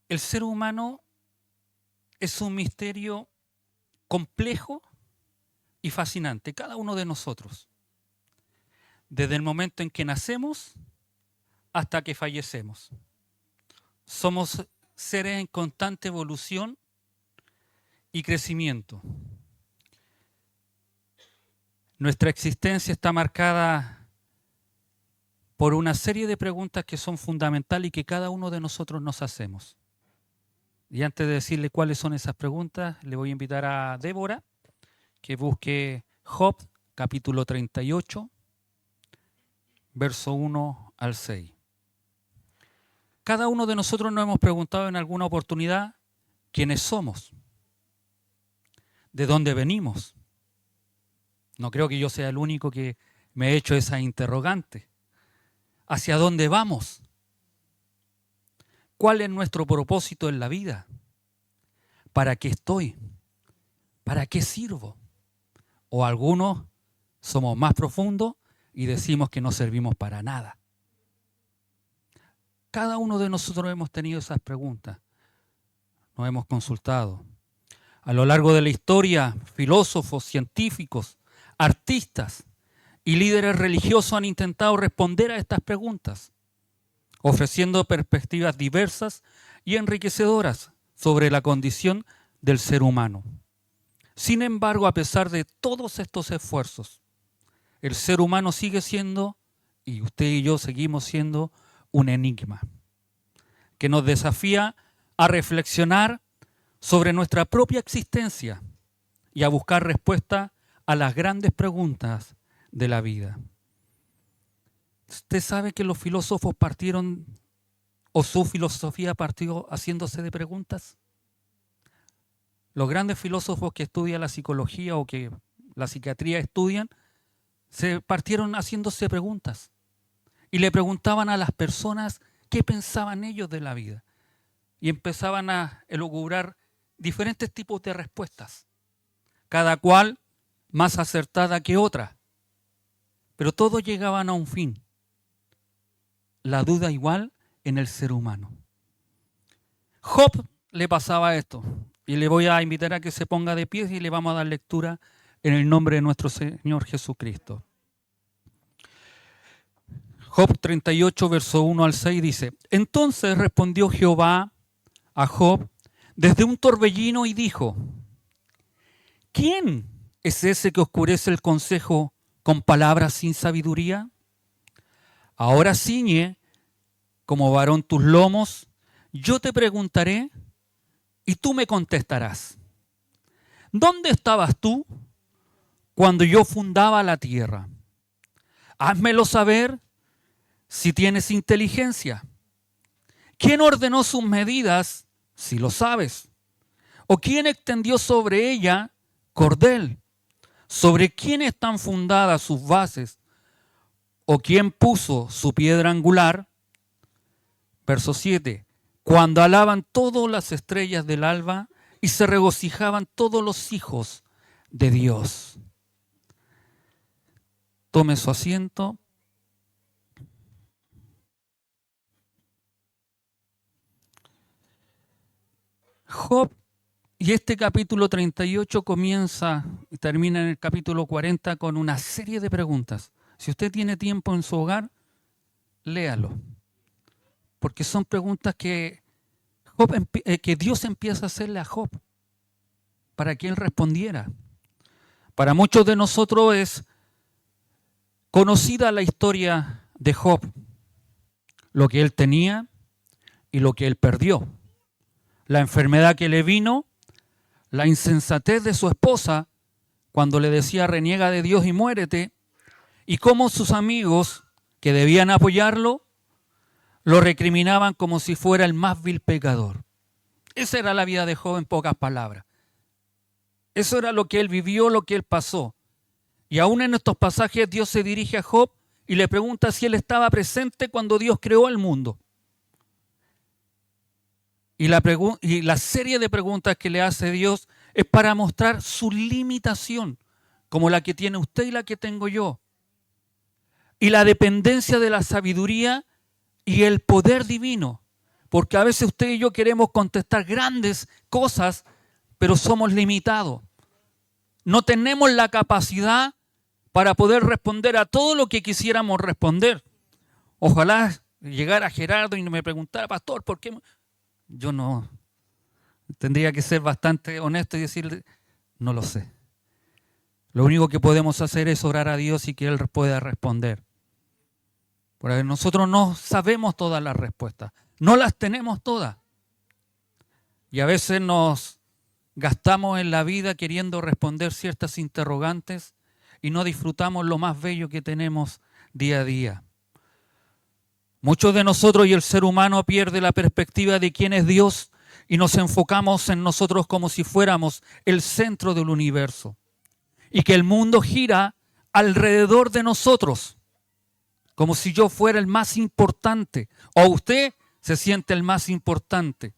El ser humano es un misterio complejo y fascinante, cada uno de nosotros. Desde el momento en que nacemos hasta que fallecemos. Somos seres en constante evolución y crecimiento. Nuestra existencia está marcada por una serie de preguntas que son fundamentales y que cada uno de nosotros nos hacemos. Y antes de decirle cuáles son esas preguntas, le voy a invitar a Débora que busque Job, capítulo 38, verso 1 al 6. Cada uno de nosotros nos hemos preguntado en alguna oportunidad quiénes somos, de dónde venimos. No creo que yo sea el único que me he hecho esa interrogante. ¿Hacia dónde vamos? ¿Cuál es nuestro propósito en la vida? ¿Para qué estoy? ¿Para qué sirvo? O algunos somos más profundos y decimos que no servimos para nada. Cada uno de nosotros hemos tenido esas preguntas. Nos hemos consultado. A lo largo de la historia, filósofos, científicos, artistas y líderes religiosos han intentado responder a estas preguntas, ofreciendo perspectivas diversas y enriquecedoras sobre la condición del ser humano. Sin embargo, a pesar de todos estos esfuerzos, el ser humano sigue siendo, y usted y yo seguimos siendo, un enigma que nos desafía a reflexionar sobre nuestra propia existencia y a buscar respuesta a las grandes preguntas de la vida. Usted sabe que los filósofos partieron, o su filosofía partió haciéndose de preguntas. Los grandes filósofos que estudian la psicología o que la psiquiatría estudian, se partieron haciéndose preguntas y le preguntaban a las personas qué pensaban ellos de la vida y empezaban a elucubrar diferentes tipos de respuestas, cada cual más acertada que otra, pero todos llegaban a un fin: la duda igual en el ser humano. Job le pasaba esto, y le voy a invitar a que se ponga de pie y le vamos a dar lectura en el nombre de nuestro Señor Jesucristo. Job 38, verso 1 al 6 dice: Entonces respondió Jehová a Job desde un torbellino y dijo: ¿Quién es ese que oscurece el consejo con palabras sin sabiduría? Ahora ciñe como varón tus lomos, yo te preguntaré y tú me contestarás. ¿Dónde estabas tú cuando yo fundaba la tierra? Házmelo saber si tienes inteligencia. ¿Quién ordenó sus medidas, si lo sabes? ¿O quién extendió sobre ella cordel? ¿Sobre quién están fundadas sus bases? ¿O quién puso su piedra angular? Verso 7. Cuando alaban todas las estrellas del alba y se regocijaban todos los hijos de Dios. Tome su asiento. Job, y este capítulo 38 comienza y termina en el capítulo 40 con una serie de preguntas. Si usted tiene tiempo en su hogar, léalo. Porque son preguntas que Dios empieza a hacerle a Job para que él respondiera. Para muchos de nosotros es conocida la historia de Job, lo que él tenía y lo que él perdió, la enfermedad que le vino, la insensatez de su esposa cuando le decía reniega de Dios y muérete, y cómo sus amigos que debían apoyarlo lo recriminaban como si fuera el más vil pecador. Esa era la vida de Job en pocas palabras. Eso era lo que él vivió, lo que él pasó. Y aún en estos pasajes Dios se dirige a Job y le pregunta si él estaba presente cuando Dios creó el mundo. Y la serie de preguntas que le hace Dios es para mostrar su limitación, como la que tiene usted y la que tengo yo. Y la dependencia de la sabiduría y el poder divino Porque a veces usted y yo queremos contestar grandes cosas, pero somos limitados. No tenemos la capacidad para poder responder a todo lo que quisiéramos responder. Ojalá llegara Gerardo y me preguntara, pastor, ¿por qué? Yo no. Tendría que ser bastante honesto y decirle, no lo sé. Lo único que podemos hacer es orar a Dios y que Él pueda responder. Porque nosotros no sabemos todas las respuestas. No las tenemos todas. Y a veces nos gastamos en la vida queriendo responder ciertas interrogantes y no disfrutamos lo más bello que tenemos día a día. Muchos de nosotros y el ser humano pierde la perspectiva de quién es Dios y nos enfocamos en nosotros como si fuéramos el centro del universo y que el mundo gira alrededor de nosotros como si yo fuera el más importante o usted se siente el más importante.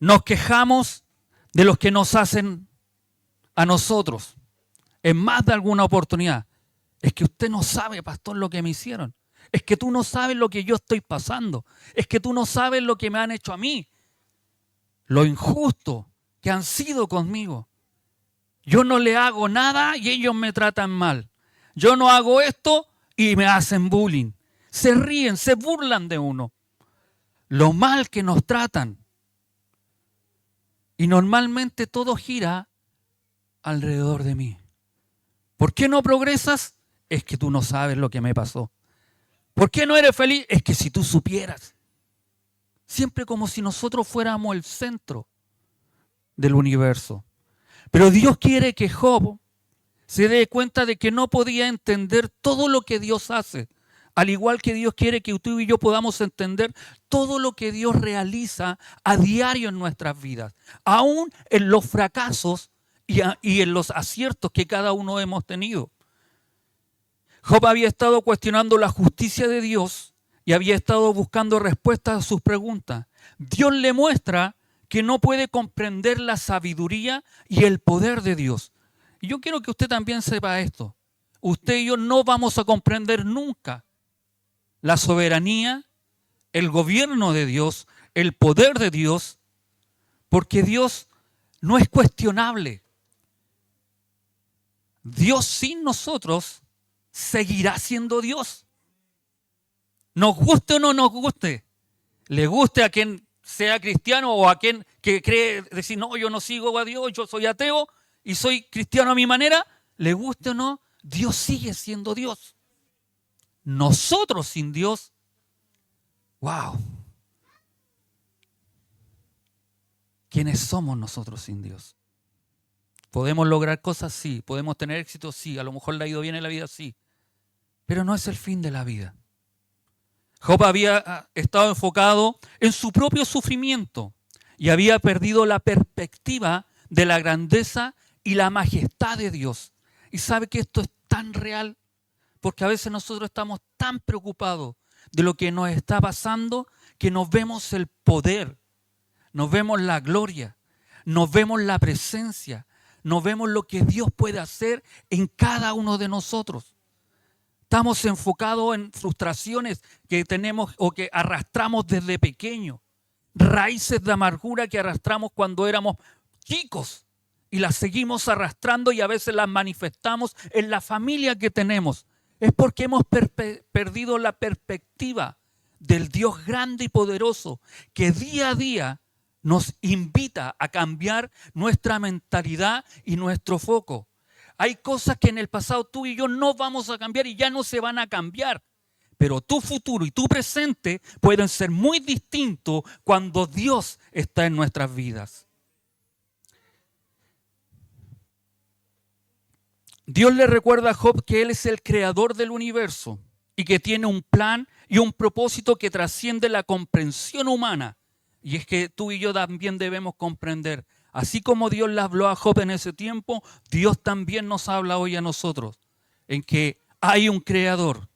Nos quejamos de los que nos hacen a nosotros en más de alguna oportunidad. Es que usted no sabe, pastor, lo que me hicieron. Es que tú no sabes lo que yo estoy pasando. Es que tú no sabes lo que me han hecho a mí. Lo injusto que han sido conmigo. Yo no le hago nada y ellos me tratan mal. Yo no hago esto y me hacen bullying. Se ríen, se burlan de uno. Lo mal que nos tratan. Y normalmente todo gira alrededor de mí. ¿Por qué no progresas? Es que tú no sabes lo que me pasó. ¿Por qué no eres feliz? Es que si tú supieras. Siempre como si nosotros fuéramos el centro del universo. Pero Dios quiere que Job se dé cuenta de que no podía entender todo lo que Dios hace. Al igual que Dios quiere que tú y yo podamos entender todo lo que Dios realiza a diario en nuestras vidas. Aún en los fracasos y en los aciertos que cada uno hemos tenido. Job había estado cuestionando la justicia de Dios y había estado buscando respuestas a sus preguntas. Dios le muestra que no puede comprender la sabiduría y el poder de Dios. Y yo quiero que usted también sepa esto. Usted y yo no vamos a comprender nunca la soberanía, el gobierno de Dios, el poder de Dios, porque Dios no es cuestionable. Dios sin nosotros seguirá siendo Dios. Nos guste o no nos guste, le guste a quien sea cristiano o a quien que cree decir, no, yo no sigo a Dios, yo soy ateo y soy cristiano a mi manera, le guste o no, Dios sigue siendo Dios. Nosotros sin Dios, wow. ¿Quiénes somos nosotros sin Dios? ¿Podemos lograr cosas? Sí. ¿Podemos tener éxito? Sí. A lo mejor le ha ido bien en la vida, sí. Pero no es el fin de la vida. Job había estado enfocado en su propio sufrimiento y había perdido la perspectiva de la grandeza y la majestad de Dios. Y sabe que esto es tan real porque a veces nosotros estamos tan preocupados de lo que nos está pasando que nos vemos el poder, nos vemos la gloria, nos vemos la presencia, nos vemos lo que Dios puede hacer en cada uno de nosotros. Estamos enfocados en frustraciones que tenemos o que arrastramos desde pequeños, raíces de amargura que arrastramos cuando éramos chicos y las seguimos arrastrando y a veces las manifestamos en la familia que tenemos. Es porque hemos perdido la perspectiva del Dios grande y poderoso que día a día nos invita a cambiar nuestra mentalidad y nuestro foco. Hay cosas que en el pasado tú y yo no vamos a cambiar y ya no se van a cambiar. Pero tu futuro y tu presente pueden ser muy distintos cuando Dios está en nuestras vidas. Dios le recuerda a Job que Él es el creador del universo y que tiene un plan y un propósito que trasciende la comprensión humana. Y es que tú y yo también debemos comprender. Así como Dios le habló a Job en ese tiempo, Dios también nos habla hoy a nosotros. En que hay un creador,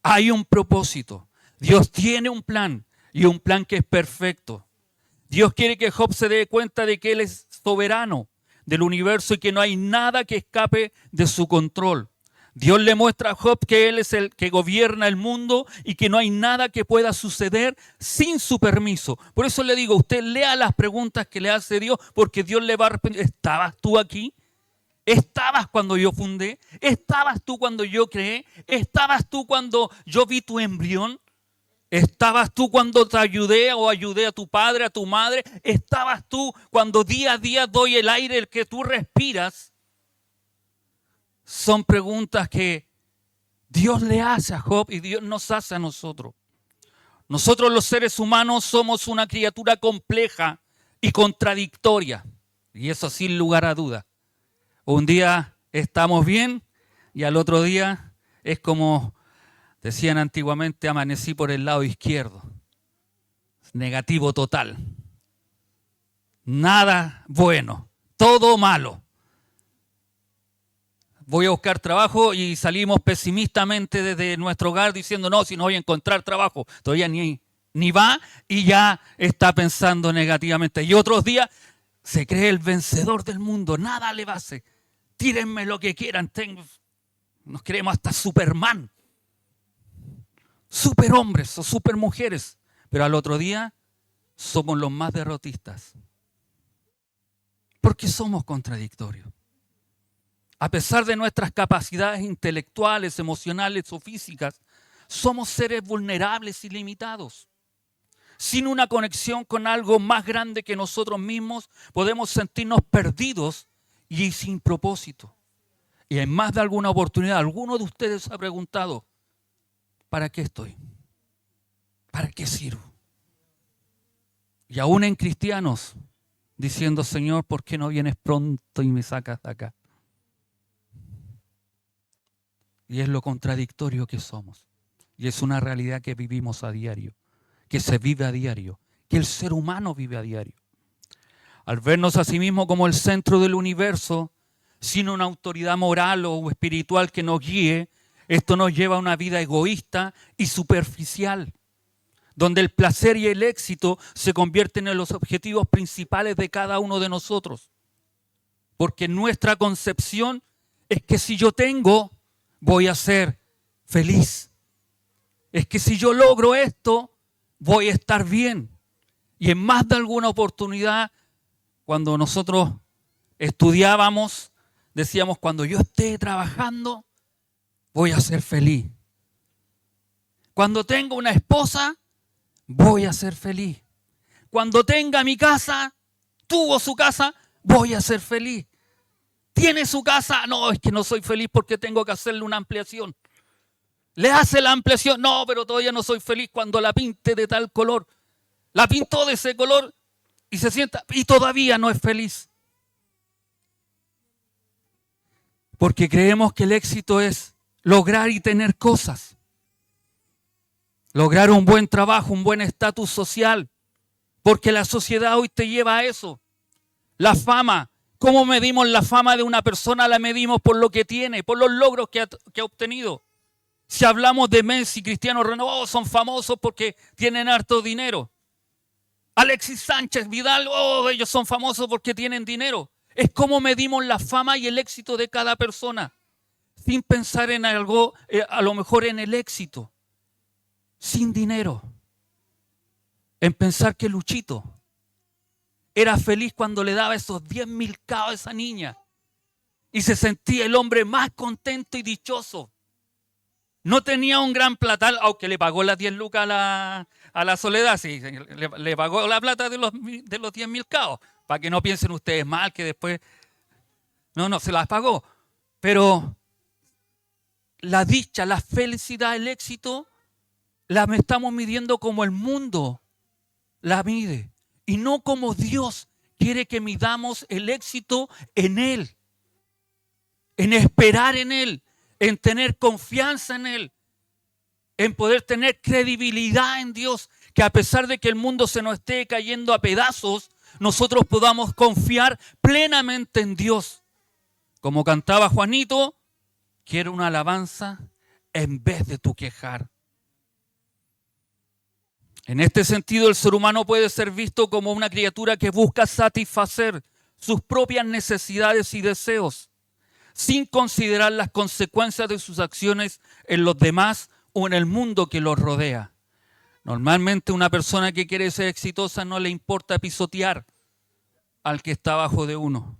hay un propósito. Dios tiene un plan y un plan que es perfecto. Dios quiere que Job se dé cuenta de que Él es soberano del universo y que no hay nada que escape de su control. Dios le muestra a Job que Él es el que gobierna el mundo y que no hay nada que pueda suceder sin su permiso. Por eso le digo, usted lea las preguntas que le hace Dios, porque Dios le va a responder. ¿Estabas tú aquí? ¿Estabas cuando yo fundé? ¿Estabas tú cuando yo creé? ¿Estabas tú cuando yo vi tu embrión? ¿Estabas tú cuando te ayudé o ayudé a tu padre, a tu madre? ¿Estabas tú cuando día a día doy el aire el que tú respiras? Son preguntas que Dios le hace a Job y Dios nos hace a nosotros. Nosotros los seres humanos somos una criatura compleja y contradictoria. Y eso sin lugar a duda. Un día estamos bien y al otro día es como decían antiguamente, amanecí por el lado izquierdo. Negativo total. Nada bueno. Todo malo. Voy a buscar trabajo y salimos pesimistamente desde nuestro hogar diciendo, no, si no voy a encontrar trabajo. Todavía ni va y ya está pensando negativamente. Y otros días se cree el vencedor del mundo. Nada le va a hacer. Tírenme lo que quieran. Nos creemos hasta Superman. Superhombres o supermujeres. Pero al otro día somos los más derrotistas. Porque somos contradictorios. A pesar de nuestras capacidades intelectuales, emocionales o físicas, somos seres vulnerables y limitados. Sin una conexión con algo más grande que nosotros mismos, podemos sentirnos perdidos y sin propósito. Y en más de alguna oportunidad, alguno de ustedes ha preguntado, ¿para qué estoy? ¿Para qué sirvo? Y aún en cristianos, diciendo, Señor, ¿por qué no vienes pronto y me sacas de acá? Y es lo contradictorio que somos. Y es una realidad que vivimos a diario, que se vive a diario, que el ser humano vive a diario. Al vernos a sí mismo como el centro del universo, sin una autoridad moral o espiritual que nos guíe, esto nos lleva a una vida egoísta y superficial, donde el placer y el éxito se convierten en los objetivos principales de cada uno de nosotros. Porque nuestra concepción es que si yo tengo, voy a ser feliz. Es que si yo logro esto, voy a estar bien. Y en más de alguna oportunidad, cuando nosotros estudiábamos, decíamos, cuando yo esté trabajando, voy a ser feliz. Cuando tenga una esposa, voy a ser feliz. Cuando tenga mi casa, tuvo su casa, voy a ser feliz. ¿Tiene su casa? No, es que no soy feliz porque tengo que hacerle una ampliación. ¿Le hace la ampliación? No, pero todavía no soy feliz cuando la pinte de tal color. La pintó de ese color y se sienta y todavía no es feliz. Porque creemos que el éxito es lograr y tener cosas. Lograr un buen trabajo, un buen estatus social. Porque la sociedad hoy te lleva a eso. La fama. ¿Cómo medimos la fama de una persona? La medimos por lo que tiene, por los logros que ha obtenido. Si hablamos de Messi, Cristiano Ronaldo, son famosos porque tienen harto dinero. Alexis Sánchez, Vidal, ellos son famosos porque tienen dinero. Es como medimos la fama y el éxito de cada persona, sin pensar en algo, a lo mejor en el éxito, sin dinero. En pensar que Luchito era feliz cuando le daba esos 10.000 caos a esa niña. Y se sentía el hombre más contento y dichoso. No tenía un gran platal, aunque le pagó las 10 lucas a la Soledad. Sí, le pagó la plata de los 10.000 caos. Para que no piensen ustedes mal, que después... No, se las pagó. Pero la dicha, la felicidad, el éxito, la estamos midiendo como el mundo la mide. Y no como Dios quiere que midamos el éxito en Él. En esperar en Él. En tener confianza en Él. En poder tener credibilidad en Dios. Que a pesar de que el mundo se nos esté cayendo a pedazos, nosotros podamos confiar plenamente en Dios. Como cantaba Juanito, quiero una alabanza en vez de tu quejar. En este sentido, el ser humano puede ser visto como una criatura que busca satisfacer sus propias necesidades y deseos, sin considerar las consecuencias de sus acciones en los demás o en el mundo que los rodea. Normalmente una persona que quiere ser exitosa no le importa pisotear al que está abajo de uno.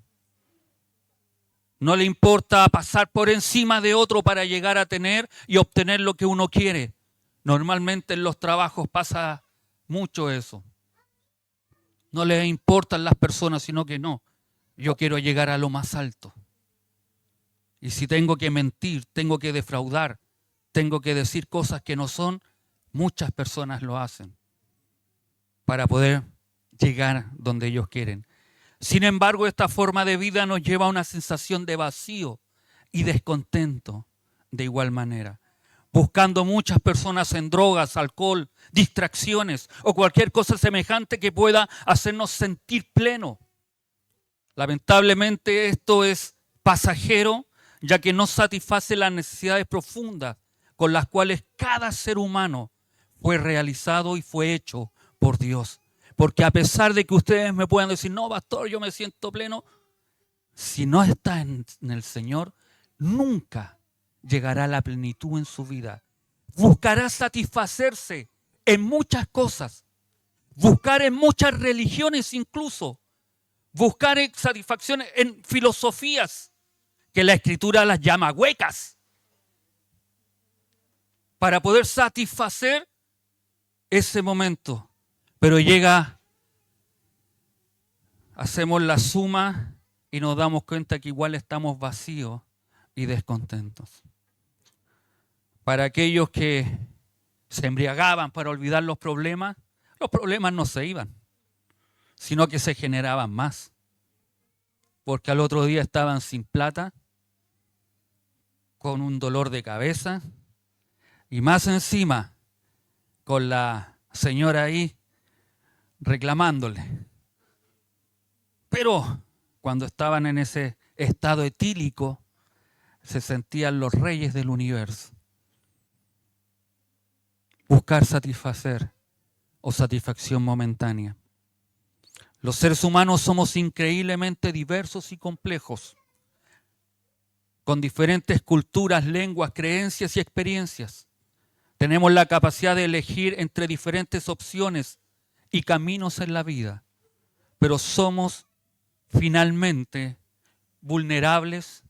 No le importa pasar por encima de otro para llegar a tener y obtener lo que uno quiere. Normalmente en los trabajos pasa mucho eso. No les importan las personas, sino que no. Yo quiero llegar a lo más alto. Y si tengo que mentir, tengo que defraudar, tengo que decir cosas que no son, muchas personas lo hacen para poder llegar donde ellos quieren. Sin embargo, esta forma de vida nos lleva a una sensación de vacío y descontento de igual manera. Buscando muchas personas en drogas, alcohol, distracciones o cualquier cosa semejante que pueda hacernos sentir pleno. Lamentablemente esto es pasajero, ya que no satisface las necesidades profundas con las cuales cada ser humano fue realizado y fue hecho por Dios. Porque a pesar de que ustedes me puedan decir, no, pastor, yo me siento pleno, si no está en el Señor, nunca llegará a la plenitud en su vida. Buscará satisfacerse en muchas cosas, buscar en muchas religiones incluso, buscar satisfacción en filosofías que la Escritura las llama huecas, para poder satisfacer ese momento. Pero hacemos la suma y nos damos cuenta que igual estamos vacíos y descontentos. Para aquellos que se embriagaban para olvidar los problemas no se iban, sino que se generaban más. Porque al otro día estaban sin plata, con un dolor de cabeza y más encima con la señora ahí reclamándole. Pero cuando estaban en ese estado etílico, se sentían los reyes del universo. Buscar satisfacer o satisfacción momentánea. Los seres humanos somos increíblemente diversos y complejos, con diferentes culturas, lenguas, creencias y experiencias. Tenemos la capacidad de elegir entre diferentes opciones y caminos en la vida, pero somos finalmente vulnerables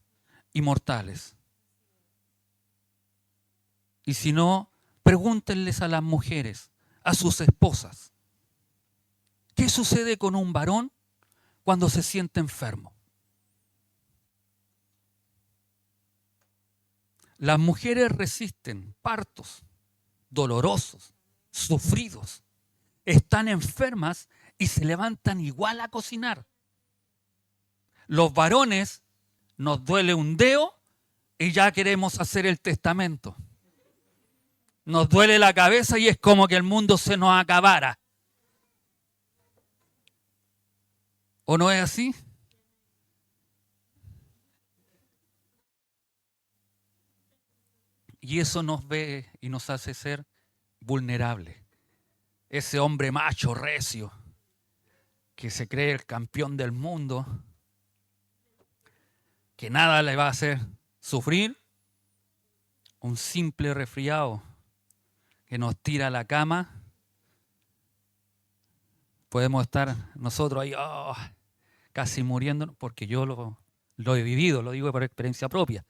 y mortales. Y si no, pregúntenles a las mujeres, a sus esposas, ¿qué sucede con un varón cuando se siente enfermo? Las mujeres resisten partos dolorosos, sufridos, están enfermas y se levantan igual a cocinar. Los varones nos duele un dedo y ya queremos hacer el testamento. Nos duele la cabeza y es como que el mundo se nos acabara. ¿O no es así? Y eso nos ve y nos hace ser vulnerables. Ese hombre macho, recio, que se cree el campeón del mundo, que nada le va a hacer sufrir, un simple resfriado que nos tira a la cama, podemos estar nosotros ahí casi muriendo, porque yo lo he vivido, lo digo por experiencia propia.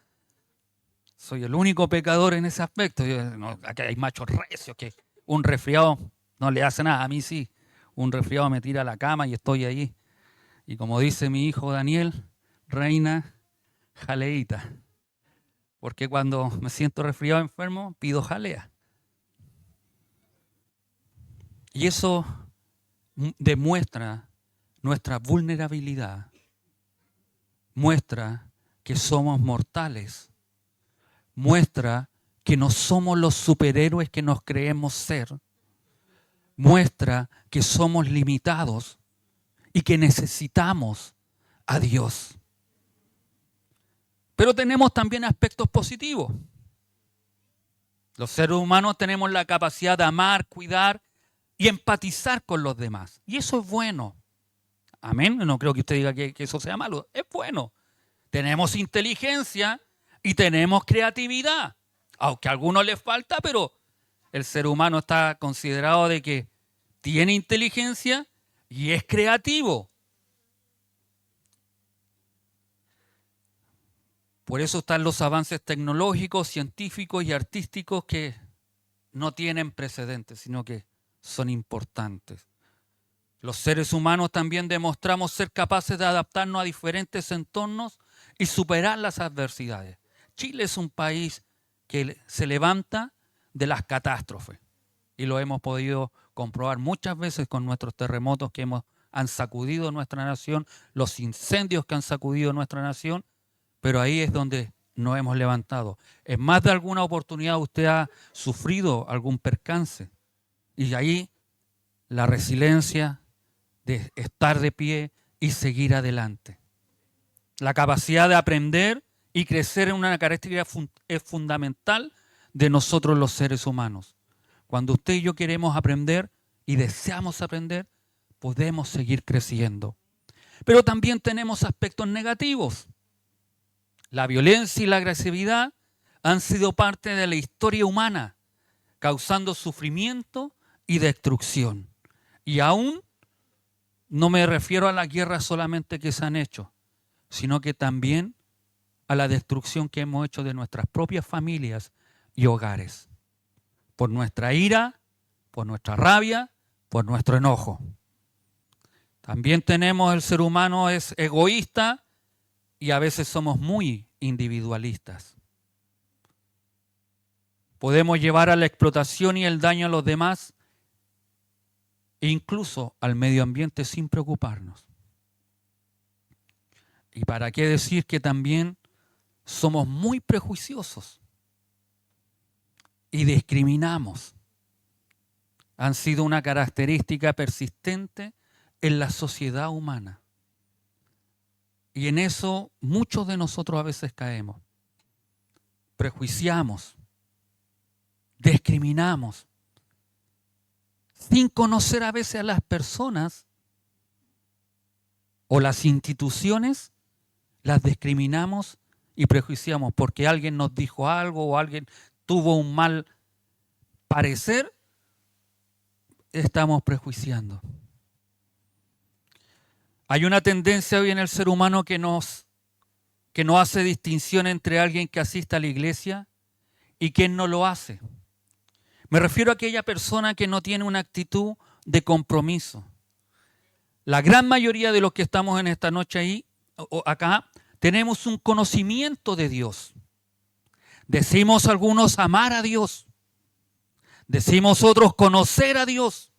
Soy el único pecador en ese aspecto. Acá hay machos recios que un resfriado no le hace nada. A mí sí. Un resfriado me tira a la cama y estoy ahí. Y como dice mi hijo Daniel, reina jaleíta. Porque cuando me siento resfriado enfermo, pido jalea. Y eso demuestra nuestra vulnerabilidad. Muestra que somos mortales. Muestra que no somos los superhéroes que nos creemos ser. Muestra que somos limitados y que necesitamos a Dios. Pero tenemos también aspectos positivos. Los seres humanos tenemos la capacidad de amar, cuidar y empatizar con los demás. Y eso es bueno. Amén. No creo que usted diga que eso sea malo. Es bueno. Tenemos inteligencia y tenemos creatividad. Aunque a algunos les falta, pero el ser humano está considerado de que tiene inteligencia y es creativo. Por eso están los avances tecnológicos, científicos y artísticos que no tienen precedentes, sino que son importantes. Los seres humanos también demostramos ser capaces de adaptarnos a diferentes entornos y superar las adversidades. Chile es un país que se levanta de las catástrofes y lo hemos podido comprobar muchas veces con nuestros terremotos que han sacudido nuestra nación, los incendios que han sacudido nuestra nación, pero ahí es donde nos hemos levantado. En más de alguna oportunidad usted ha sufrido algún percance y ahí la resiliencia de estar de pie y seguir adelante. La capacidad de aprender y crecer en una característica es fundamental de nosotros los seres humanos. Cuando usted y yo queremos aprender y deseamos aprender, podemos seguir creciendo. Pero también tenemos aspectos negativos. La violencia y la agresividad han sido parte de la historia humana, causando sufrimiento y destrucción. Y aún no me refiero a las guerras solamente que se han hecho, sino que también a la destrucción que hemos hecho de nuestras propias familias y hogares. Por nuestra ira, por nuestra rabia, por nuestro enojo. También tenemos el ser humano es egoísta y a veces somos muy individualistas. Podemos llevar a la explotación y el daño a los demás, e incluso al medio ambiente sin preocuparnos. Y para qué decir que también somos muy prejuiciosos y discriminamos. Han sido una característica persistente en la sociedad humana. Y en eso muchos de nosotros a veces caemos. Prejuiciamos, discriminamos, sin conocer a veces a las personas o las instituciones, las discriminamos y prejuiciamos porque alguien nos dijo algo o alguien tuvo un mal parecer, estamos prejuiciando. Hay una tendencia hoy en el ser humano que no hace distinción entre alguien que asiste a la iglesia y quien no lo hace. Me refiero a aquella persona que no tiene una actitud de compromiso. La gran mayoría de los que estamos en esta noche ahí, o acá, tenemos un conocimiento de Dios. Decimos algunos amar a Dios. Decimos otros conocer a Dios.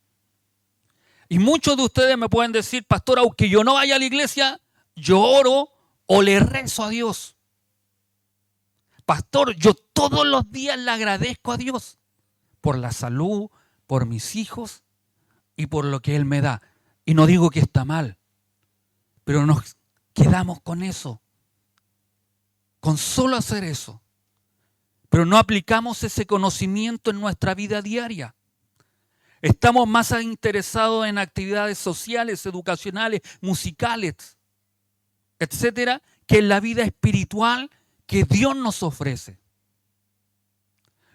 Y muchos de ustedes me pueden decir, pastor, aunque yo no vaya a la iglesia, yo oro o le rezo a Dios. Pastor, yo todos los días le agradezco a Dios por la salud, por mis hijos y por lo que Él me da. Y no digo que está mal, pero nos quedamos con eso, con solo hacer eso. Pero no aplicamos ese conocimiento en nuestra vida diaria. Estamos más interesados en actividades sociales, educacionales, musicales, etcétera, que en la vida espiritual que Dios nos ofrece.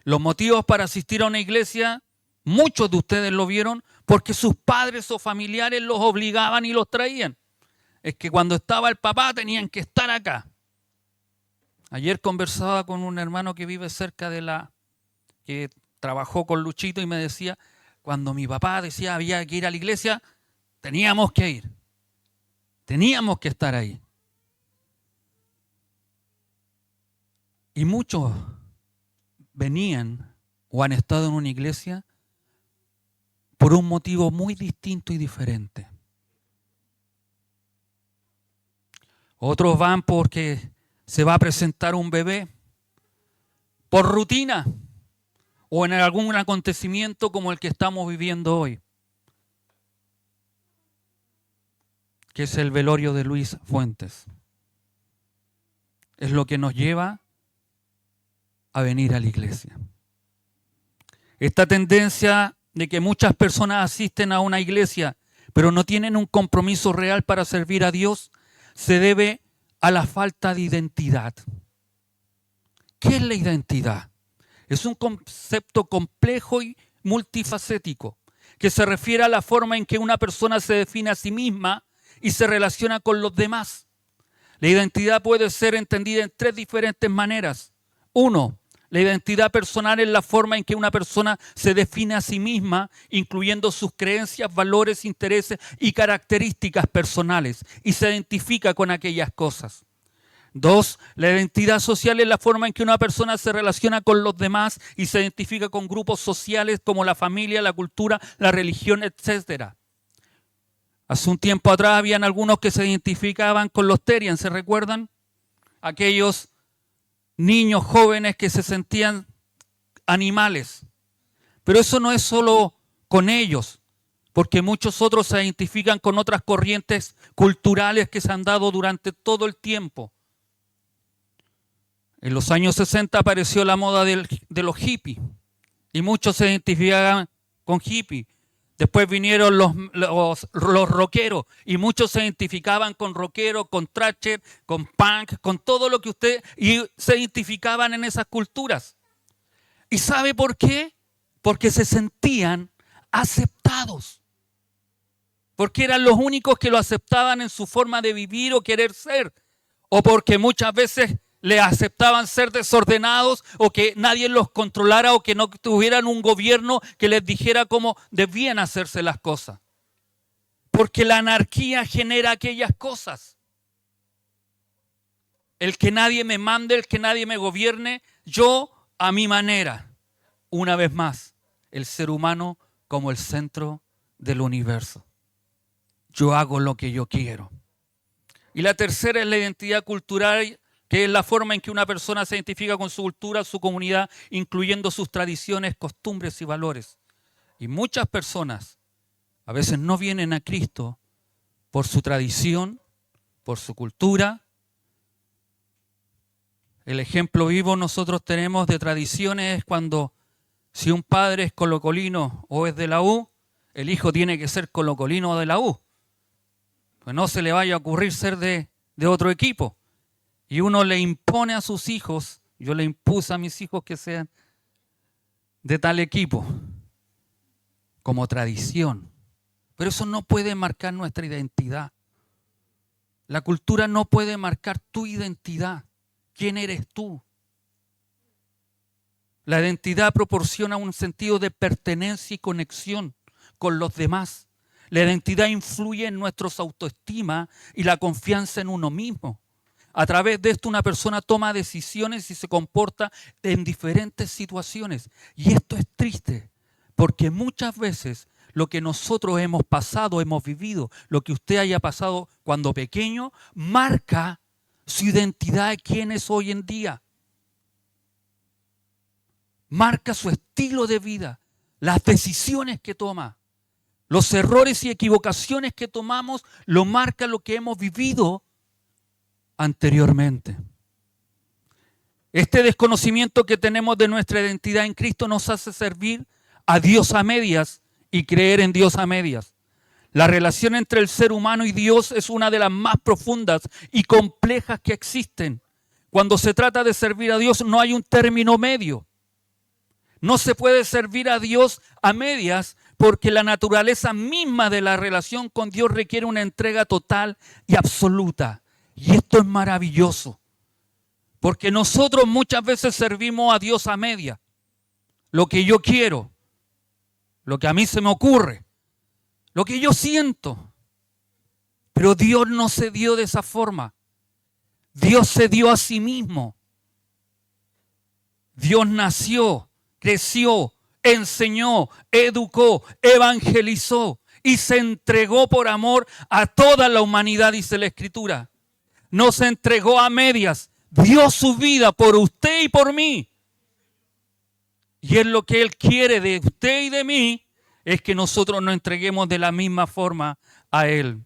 Los motivos para asistir a una iglesia, muchos de ustedes lo vieron, porque sus padres o familiares los obligaban y los traían. Es que cuando estaba el papá tenían que estar acá. Ayer conversaba con un hermano que vive cerca que trabajó con Luchito y me decía, cuando mi papá decía había que ir a la iglesia, teníamos que ir. Teníamos que estar ahí. Y muchos venían o han estado en una iglesia por un motivo muy distinto y diferente. Otros van porque se va a presentar un bebé, por rutina o en algún acontecimiento como el que estamos viviendo hoy, que es el velorio de Luis Fuentes. Es lo que nos lleva a venir a la iglesia. Esta tendencia de que muchas personas asisten a una iglesia, pero no tienen un compromiso real para servir a Dios, se debe a la falta de identidad. ¿Qué es la identidad? Es un concepto complejo y multifacético que se refiere a la forma en que una persona se define a sí misma y se relaciona con los demás. La identidad puede ser entendida en tres diferentes maneras. Uno, la identidad personal es la forma en que una persona se define a sí misma, incluyendo sus creencias, valores, intereses y características personales, y se identifica con aquellas cosas. Dos, la identidad social es la forma en que una persona se relaciona con los demás y se identifica con grupos sociales como la familia, la cultura, la religión, etc. Hace un tiempo atrás habían algunos que se identificaban con los Terians, ¿se recuerdan? Aquellos niños jóvenes que se sentían animales. Pero eso no es solo con ellos, porque muchos otros se identifican con otras corrientes culturales que se han dado durante todo el tiempo. En los años 60 apareció la moda de los hippies y muchos se identificaban con hippies. Después vinieron los rockeros y muchos se identificaban con rockeros, con thrasher, con punk, con todo lo que y se identificaban en esas culturas. ¿Y sabe por qué? Porque se sentían aceptados. Porque eran los únicos que lo aceptaban en su forma de vivir o querer ser. O porque muchas veces le aceptaban ser desordenados o que nadie los controlara o que no tuvieran un gobierno que les dijera cómo debían hacerse las cosas. Porque la anarquía genera aquellas cosas. El que nadie me mande, el que nadie me gobierne, yo a mi manera. Una vez más, el ser humano como el centro del universo. Yo hago lo que yo quiero. Y la tercera es la identidad cultural, que es la forma en que una persona se identifica con su cultura, su comunidad, incluyendo sus tradiciones, costumbres y valores. Y muchas personas a veces no vienen a Cristo por su tradición, por su cultura. El ejemplo vivo nosotros tenemos de tradiciones es cuando si un padre es colocolino o es de la U, el hijo tiene que ser colocolino o de la U. Pues no se le vaya a ocurrir ser de otro equipo. Y uno le impone a sus hijos, yo le impuse a mis hijos que sean de tal equipo, como tradición. Pero eso no puede marcar nuestra identidad. La cultura no puede marcar tu identidad. ¿Quién eres tú? La identidad proporciona un sentido de pertenencia y conexión con los demás. La identidad influye en nuestra autoestima y la confianza en uno mismo. A través de esto una persona toma decisiones y se comporta en diferentes situaciones. Y esto es triste, porque muchas veces lo que nosotros hemos pasado, hemos vivido, lo que usted haya pasado cuando pequeño, marca su identidad de quién es hoy en día. Marca su estilo de vida, las decisiones que toma, los errores y equivocaciones que tomamos, lo marca lo que hemos vivido anteriormente. Este desconocimiento que tenemos de nuestra identidad en Cristo nos hace servir a Dios a medias y creer en Dios a medias. La relación entre el ser humano y Dios es una de las más profundas y complejas que existen. Cuando se trata de servir a Dios no hay un término medio. No se puede servir a Dios a medias porque la naturaleza misma de la relación con Dios requiere una entrega total y absoluta. Y esto es maravilloso, porque nosotros muchas veces servimos a Dios a media. Lo que yo quiero, lo que a mí se me ocurre, lo que yo siento. Pero Dios no se dio de esa forma. Dios se dio a sí mismo. Dios nació, creció, enseñó, educó, evangelizó y se entregó por amor a toda la humanidad, dice la Escritura. No se entregó a medias, dio su vida por usted y por mí. Y es lo que Él quiere de usted y de mí, es que nosotros nos entreguemos de la misma forma a Él.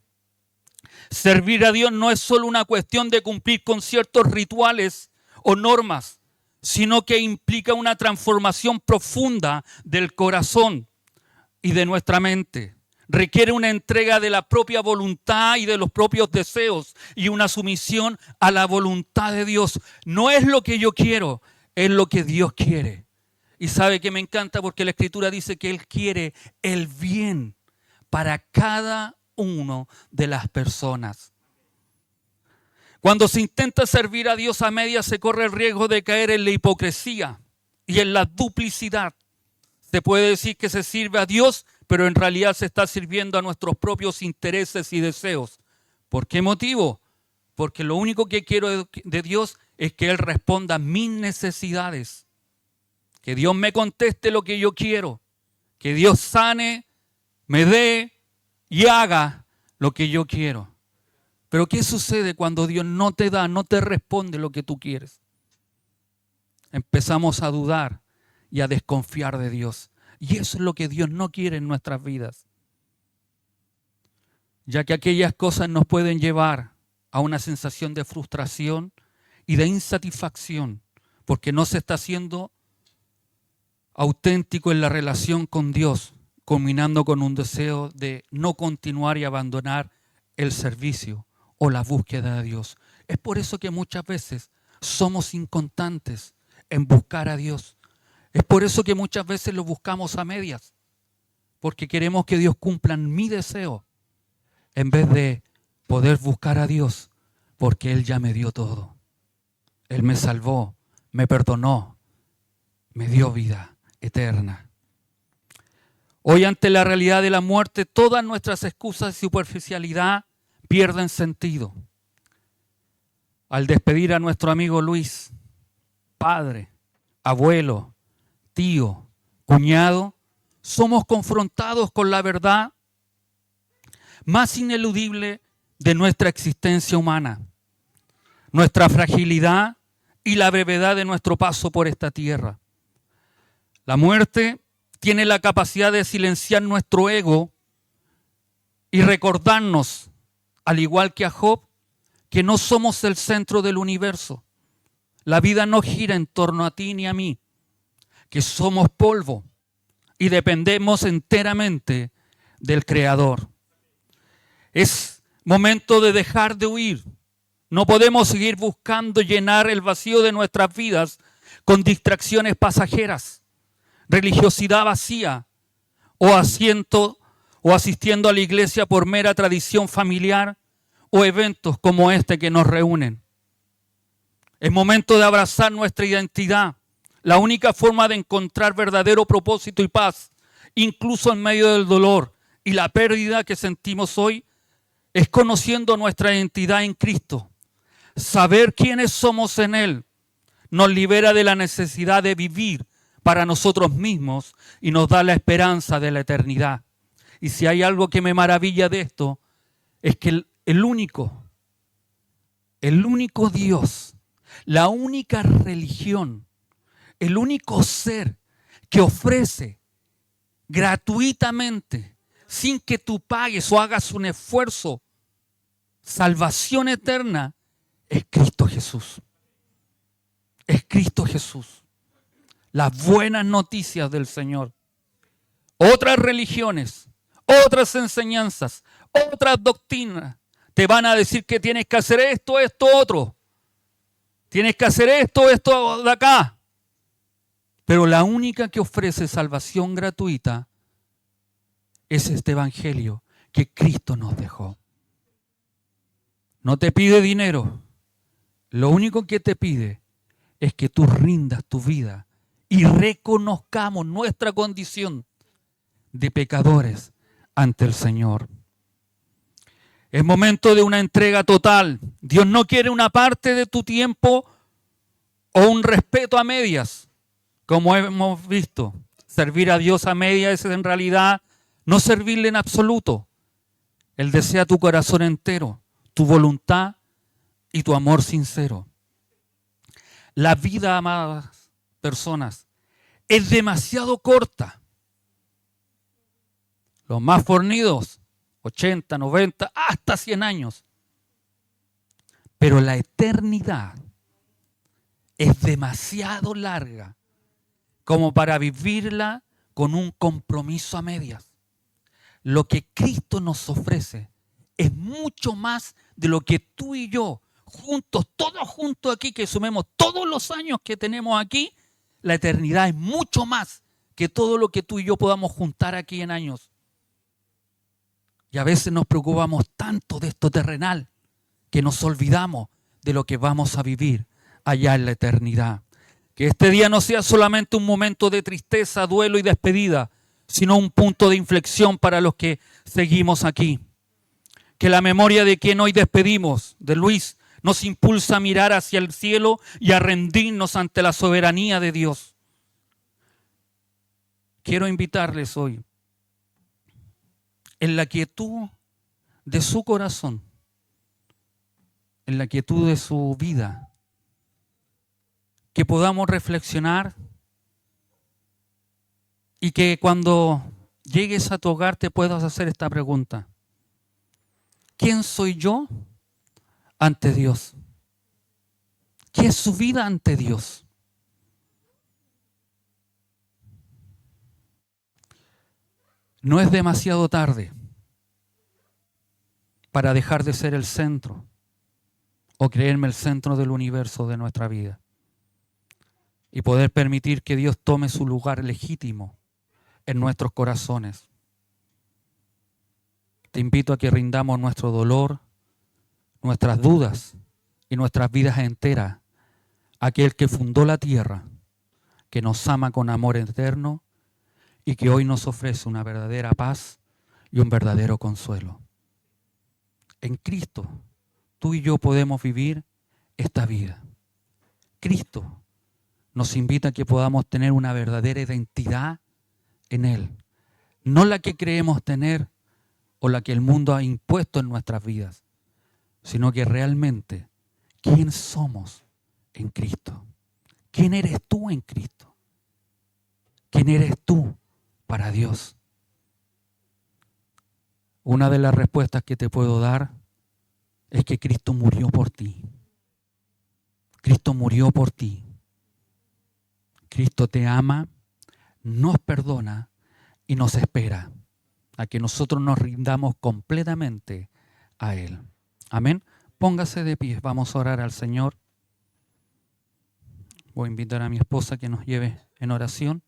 Servir a Dios no es solo una cuestión de cumplir con ciertos rituales o normas, sino que implica una transformación profunda del corazón y de nuestra mente. requiere una entrega de la propia voluntad y de los propios deseos y una sumisión a la voluntad de Dios. No es lo que yo quiero, es lo que Dios quiere. Y sabe que me encanta porque la Escritura dice que Él quiere el bien para cada uno de las personas. Cuando se intenta servir a Dios a medias, se corre el riesgo de caer en la hipocresía y en la duplicidad. Se puede decir que se sirve a Dios, pero en realidad se está sirviendo a nuestros propios intereses y deseos. ¿Por qué motivo? Porque lo único que quiero de Dios es que Él responda a mis necesidades. Que Dios me conteste lo que yo quiero. Que Dios sane, me dé y haga lo que yo quiero. Pero ¿qué sucede cuando Dios no te da, no te responde lo que tú quieres? Empezamos a dudar y a desconfiar de Dios. Y eso es lo que Dios no quiere en nuestras vidas. Ya que aquellas cosas nos pueden llevar a una sensación de frustración y de insatisfacción, porque no se está siendo auténtico en la relación con Dios, culminando con un deseo de no continuar y abandonar el servicio o la búsqueda de Dios. Es por eso que muchas veces somos inconstantes en buscar a Dios. Es por eso que muchas veces lo buscamos a medias, porque queremos que Dios cumpla mi deseo, en vez de poder buscar a Dios, porque Él ya me dio todo. Él me salvó, me perdonó, me dio vida eterna. Hoy, ante la realidad de la muerte, todas nuestras excusas de superficialidad pierden sentido. Al despedir a nuestro amigo Luis, padre, abuelo, tío, cuñado, somos confrontados con la verdad más ineludible de nuestra existencia humana, nuestra fragilidad y la brevedad de nuestro paso por esta tierra. La muerte tiene la capacidad de silenciar nuestro ego y recordarnos, al igual que a Job, que no somos el centro del universo. La vida no gira en torno a ti ni a mí, que somos polvo y dependemos enteramente del Creador. Es momento de dejar de huir. No podemos seguir buscando llenar el vacío de nuestras vidas con distracciones pasajeras, religiosidad vacía o asistiendo a la iglesia por mera tradición familiar o eventos como este que nos reúnen. Es momento de abrazar nuestra identidad. La única forma de encontrar verdadero propósito y paz, incluso en medio del dolor y la pérdida que sentimos hoy, es conociendo nuestra identidad en Cristo. Saber quiénes somos en Él nos libera de la necesidad de vivir para nosotros mismos y nos da la esperanza de la eternidad. Y si hay algo que me maravilla de esto, es que el único Dios, la única religión, el único ser que ofrece gratuitamente, sin que tú pagues o hagas un esfuerzo, salvación eterna, es Cristo Jesús. Es Cristo Jesús. Las buenas noticias del Señor. Otras religiones, otras enseñanzas, otras doctrinas te van a decir que tienes que hacer esto, otro. Tienes que hacer esto de acá. Pero la única que ofrece salvación gratuita es este evangelio que Cristo nos dejó. No te pide dinero. Lo único que te pide es que tú rindas tu vida y reconozcamos nuestra condición de pecadores ante el Señor. Es momento de una entrega total. Dios no quiere una parte de tu tiempo o un respeto a medias, como hemos visto. Servir a Dios a medias es en realidad no servirle en absoluto. Él desea tu corazón entero, tu voluntad y tu amor sincero. La vida, amadas personas, es demasiado corta. Los más fornidos, 80, 90, hasta 100 años. Pero la eternidad es demasiado larga como para vivirla con un compromiso a medias. lo que Cristo nos ofrece es mucho más de lo que tú y yo, juntos, todos juntos aquí, que sumemos todos los años que tenemos aquí, la eternidad es mucho más que todo lo que tú y yo podamos juntar aquí en años. Y a veces nos preocupamos tanto de esto terrenal que nos olvidamos de lo que vamos a vivir allá en la eternidad. Que este día no sea solamente un momento de tristeza, duelo y despedida, sino un punto de inflexión para los que seguimos aquí. Que la memoria de quien hoy despedimos, de Luis, nos impulsa a mirar hacia el cielo y a rendirnos ante la soberanía de Dios. Quiero invitarles hoy, en la quietud de su corazón, en la quietud de su vida, que podamos reflexionar y que cuando llegues a tu hogar te puedas hacer esta pregunta. ¿Quién soy yo ante Dios? ¿Qué es su vida ante Dios? No es demasiado tarde para dejar de ser el centro o creerme el centro del universo de nuestra vida y poder permitir que Dios tome su lugar legítimo en nuestros corazones. Te invito a que rindamos nuestro dolor, nuestras dudas y nuestras vidas enteras a aquel que fundó la tierra, que nos ama con amor eterno y que hoy nos ofrece una verdadera paz y un verdadero consuelo. En Cristo, tú y yo podemos vivir esta vida. Cristo nos invita a que podamos tener una verdadera identidad en Él, no la que creemos tener o la que el mundo ha impuesto en nuestras vidas, sino que realmente quién somos en Cristo. ¿Quién eres tú en Cristo? ¿Quién eres tú para Dios? Una de las respuestas que te puedo dar es que Cristo murió por ti. Cristo murió por ti. Cristo te ama, nos perdona y nos espera a que nosotros nos rindamos completamente a Él. Amén. Póngase de pie, vamos a orar al Señor. Voy a invitar a mi esposa que nos lleve en oración.